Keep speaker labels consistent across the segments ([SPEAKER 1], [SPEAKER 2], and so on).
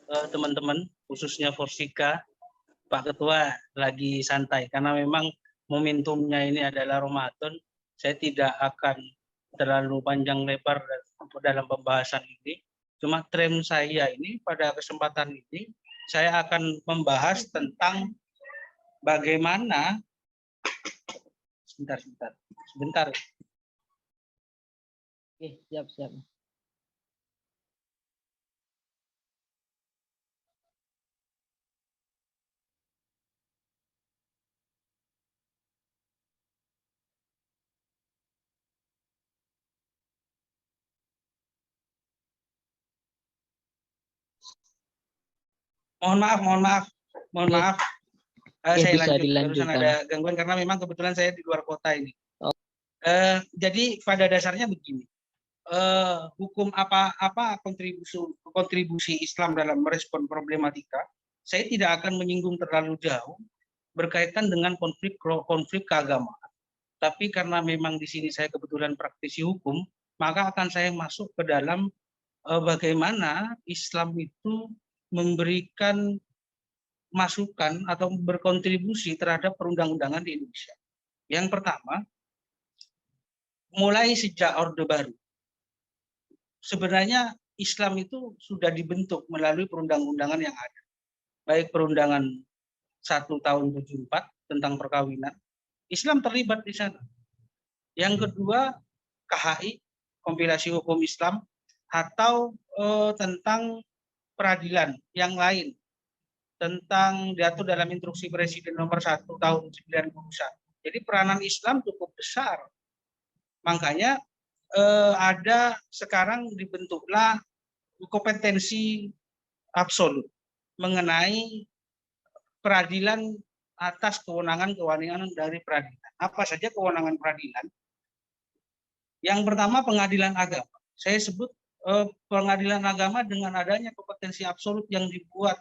[SPEAKER 1] teman-teman, khususnya Forsika, Pak Ketua lagi santai karena memang momentumnya ini adalah Ramadan. Saya tidak akan terlalu panjang lebar dalam pembahasan ini. Cuma tren saya ini pada kesempatan ini saya akan membahas tentang bagaimana sebentar.
[SPEAKER 2] Oke, siap.
[SPEAKER 1] Mohon maaf. Saya
[SPEAKER 2] bisa
[SPEAKER 1] lanjut. Barusan
[SPEAKER 2] dilanjutkan.
[SPEAKER 1] ada gangguan karena memang kebetulan saya di luar kota ini.
[SPEAKER 2] Oh.
[SPEAKER 1] Jadi pada dasarnya begini. Hukum apa kontribusi Islam dalam merespon problematika, saya tidak akan menyinggung terlalu jauh berkaitan dengan konflik keagamaan. Tapi karena memang di sini saya kebetulan praktisi hukum, maka akan saya masuk ke dalam bagaimana Islam itu memberikan masukan atau berkontribusi terhadap perundang-undangan di Indonesia. Yang pertama, mulai sejak Orde Baru, sebenarnya Islam itu sudah dibentuk melalui perundang-undangan yang ada. Baik perundangan 1 tahun 74 tentang perkawinan, Islam terlibat di sana. Yang kedua, KHI, kompilasi hukum Islam, atau tentang peradilan yang lain, tentang diatur dalam instruksi Presiden nomor 1 tahun 91. Jadi peranan Islam cukup besar. Makanya ada sekarang dibentuklah kompetensi absolut mengenai peradilan atas kewenangan dari peradilan. Apa saja kewenangan peradilan? Yang pertama, pengadilan agama. Saya sebut pengadilan agama dengan adanya kompetensi absolut yang dibuat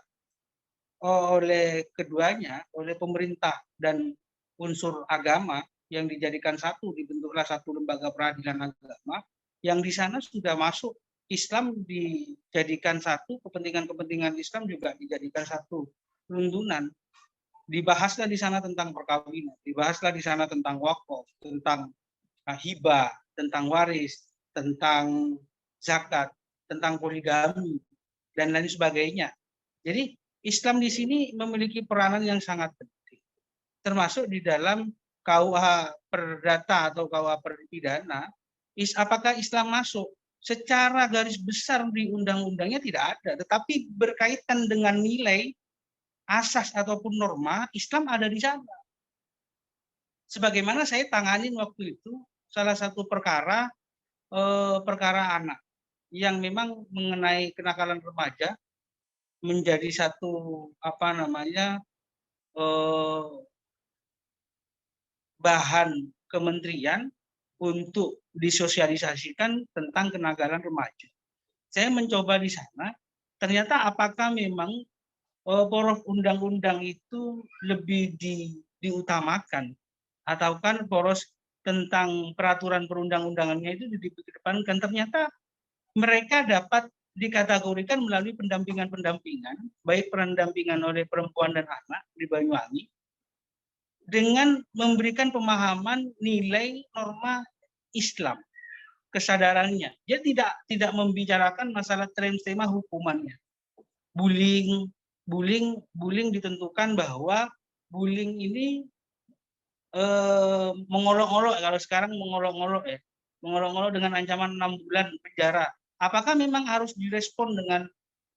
[SPEAKER 1] oleh keduanya, oleh pemerintah dan unsur agama yang dijadikan satu, dibentuklah satu lembaga peradilan agama yang di sana sudah masuk Islam dijadikan satu, kepentingan-kepentingan Islam juga dijadikan satu runtunan. Dibahaslah di sana tentang perkawinan, dibahaslah di sana tentang wakaf, tentang hibah, tentang waris, tentang zakat, tentang poligami, dan lain sebagainya. Jadi Islam di sini memiliki peranan yang sangat penting, termasuk di dalam KUH Perdata atau KUH Pidana. Apakah Islam masuk? Secara garis besar di undang-undangnya tidak ada, tetapi berkaitan dengan nilai, asas ataupun norma, Islam ada di sana. Sebagaimana saya tanganin waktu itu salah satu perkara anak yang memang mengenai kenakalan remaja menjadi satu bahan kementerian untuk disosialisasikan tentang kenakalan remaja. Saya mencoba di sana, ternyata apakah memang poros undang-undang itu lebih diutamakan, atau kan poros tentang peraturan perundang-undangannya itu dikedepankan. Ternyata mereka dapat dikategorikan melalui pendampingan, baik pendampingan oleh perempuan dan anak di Banyuwangi, dengan memberikan pemahaman nilai norma Islam, kesadarannya. Dia tidak membicarakan masalah tema hukumannya. Bullying ditentukan bahwa bullying ini mengolok-olok, kalau sekarang mengolok-olok dengan ancaman 6 bulan penjara. Apakah memang harus direspon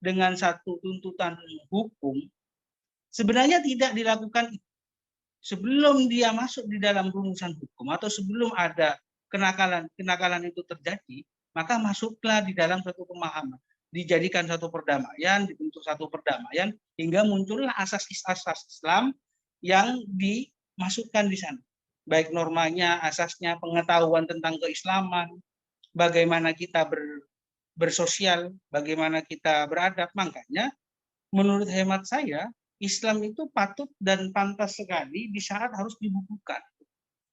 [SPEAKER 1] dengan satu tuntutan hukum? Sebenarnya tidak dilakukan sebelum dia masuk di dalam rumusan hukum atau sebelum ada kenakalan itu terjadi, maka masuklah di dalam satu pemahaman, dijadikan satu perdamaian, dibentuk satu perdamaian, hingga muncullah asas-asas Islam yang dimasukkan di sana. Baik normanya, asasnya, pengetahuan tentang keislaman, bagaimana kita bersosial, bagaimana kita beradab. Makanya menurut hemat saya, Islam itu patut dan pantas sekali di saat harus dibukukan.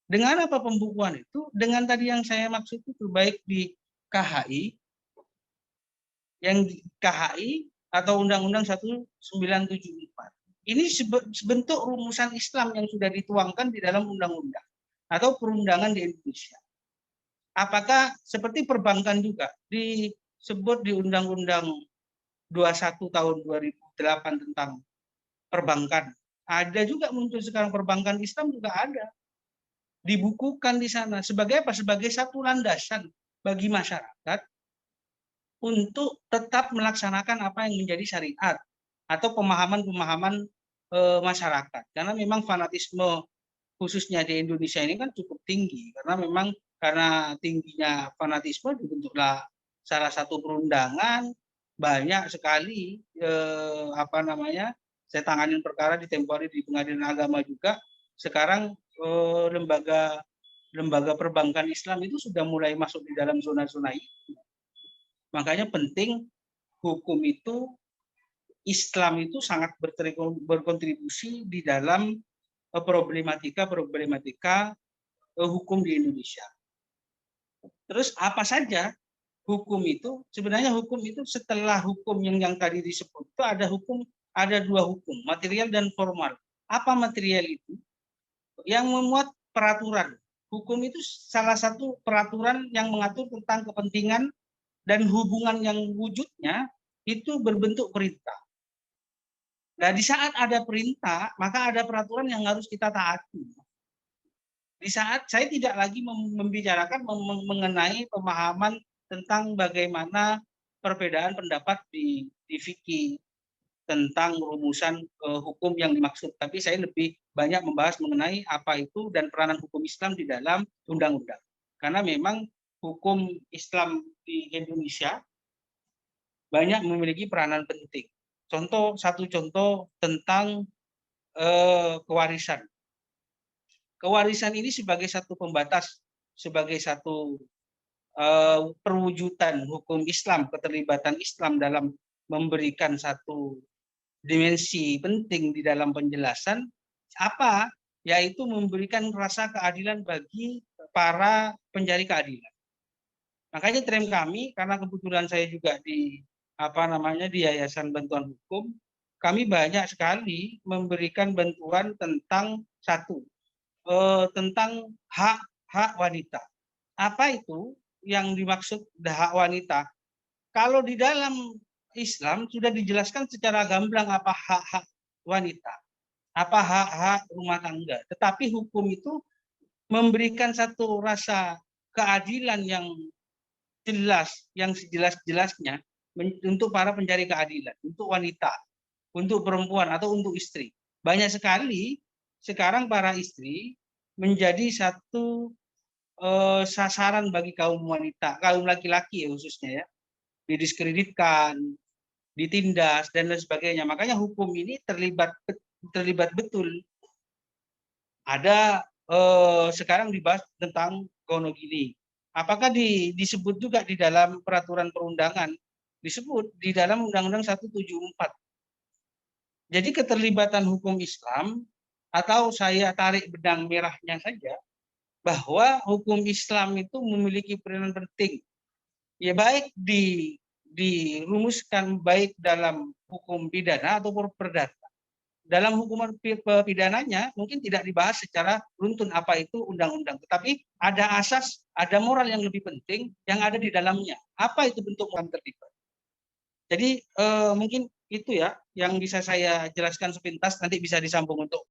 [SPEAKER 1] Dengan apa pembukuan itu? Dengan tadi yang saya maksud itu, baik di KHI, yang di KHI atau Undang-Undang 1974. Ini sebentuk rumusan Islam yang sudah dituangkan di dalam undang-undang atau perundangan di Indonesia. Apakah seperti perbankan juga disebut di Undang-Undang 21 tahun 2008 tentang perbankan. Ada juga muncul sekarang perbankan Islam juga ada. Dibukukan di sana sebagai apa? Sebagai satu landasan bagi masyarakat untuk tetap melaksanakan apa yang menjadi syariat atau pemahaman-pemahaman masyarakat. Karena memang fanatisme khususnya di Indonesia ini kan cukup tinggi karena tingginya fanatisme dibentuklah salah satu perundangan banyak sekali saya tanganin perkara di tempo hari di Pengadilan Agama juga. Sekarang lembaga perbankan Islam itu sudah mulai masuk di dalam zona-zona itu. Makanya penting hukum itu, Islam itu sangat berkontribusi di dalam problematika hukum di Indonesia. Terus apa saja hukum itu? Sebenarnya hukum itu setelah hukum yang tadi disebut itu ada dua hukum, material dan formal. Apa material itu? Yang memuat peraturan. Hukum itu salah satu peraturan yang mengatur tentang kepentingan dan hubungan yang wujudnya itu berbentuk perintah. Nah, di saat ada perintah, maka ada peraturan yang harus kita taati. Di saat saya tidak lagi membicarakan mengenai pemahaman tentang bagaimana perbedaan pendapat di fikih tentang rumusan hukum yang dimaksud, tapi saya lebih banyak membahas mengenai apa itu dan peranan hukum Islam di dalam undang-undang. Karena memang hukum Islam di Indonesia banyak memiliki peranan penting. Satu contoh tentang kewarisan. Kewarisan ini sebagai satu pembatas, sebagai satu perwujudan hukum Islam, keterlibatan Islam dalam memberikan satu dimensi penting di dalam penjelasan, yaitu memberikan rasa keadilan bagi para pencari keadilan. Makanya tren kami, karena kebetulan saya juga di Yayasan Bantuan Hukum, kami banyak sekali memberikan bantuan tentang tentang hak wanita. Apa itu yang dimaksud hak wanita? Kalau di dalam Islam sudah dijelaskan secara gamblang apa hak-hak wanita, apa hak-hak rumah tangga. Tetapi hukum itu memberikan satu rasa keadilan yang jelas, yang sejelas-jelasnya untuk para pencari keadilan, untuk wanita, untuk perempuan atau untuk istri. Banyak sekali sekarang para istri menjadi satu sasaran bagi kaum wanita, kaum laki-laki ya khususnya ya, didiskreditkan, ditindas dan lain sebagainya. Makanya hukum ini terlibat betul. Ada sekarang dibahas tentang gonogini. Apakah disebut juga di dalam peraturan perundangan? Disebut di dalam Undang-Undang 174. Jadi keterlibatan hukum Islam, atau saya tarik benang merahnya saja, bahwa hukum Islam itu memiliki peranan penting. Ya baik dirumuskan baik dalam hukum pidana atau perdata. Dalam hukuman pidananya mungkin tidak dibahas secara runtun apa itu undang-undang, tetapi ada asas, ada moral yang lebih penting yang ada di dalamnya. Apa itu bentuk moral terlibat? Jadi mungkin itu ya yang bisa saya jelaskan sepintas, nanti bisa disambung untuk